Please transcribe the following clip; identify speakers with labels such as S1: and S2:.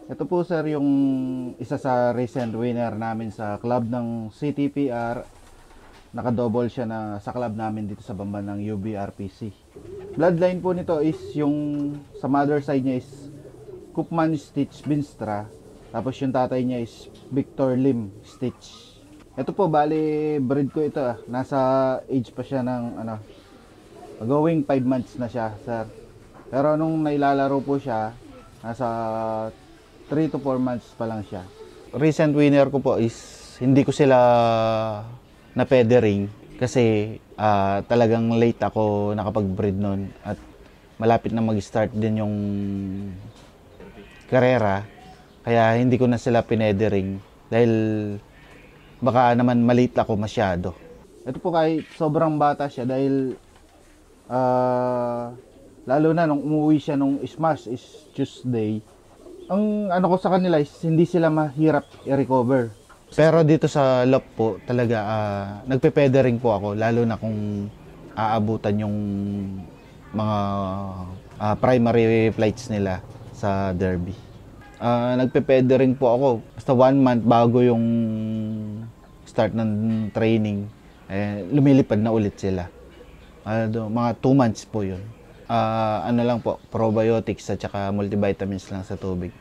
S1: Ito po sir yung isa sa recent winner namin sa club ng CTPR. Naka-double siya na sa club namin dito sa Bamban ng UBRPC. Bloodline po nito is yung sa mother side niya is Koopman Stitch Binstra. Tapos yung tatay niya is Victor Lim Stitch. Ito po bali breed ko ito ah. Nasa age pa siya ng going 5 months na siya sir. Pero nung nailalaro po siya, nasa 3 to 4 months pa lang siya. Recent winner ko po is hindi ko sila na pedering kasi talagang late ako nakapag-breed nun at malapit na mag-start din yung karera kaya hindi ko na sila pinedering dahil baka naman malate ako masyado. Ito po kahit sobrang bata siya dahil lalo na nung umuwi siya nung Smash is Tuesday. Ang ano ko sa kanila is hindi sila mahirap i-recover. Pero dito sa loft po, talaga nagpe-pedering po ako lalo na kung aabutan yung mga primary flights nila sa derby. Nagpe-pedering po ako basta 1 month bago yung start ng training. Lumilipad na ulit sila. Mga 2 months po yun. Ano lang po, probiotics at saka multivitamins lang sa tubig.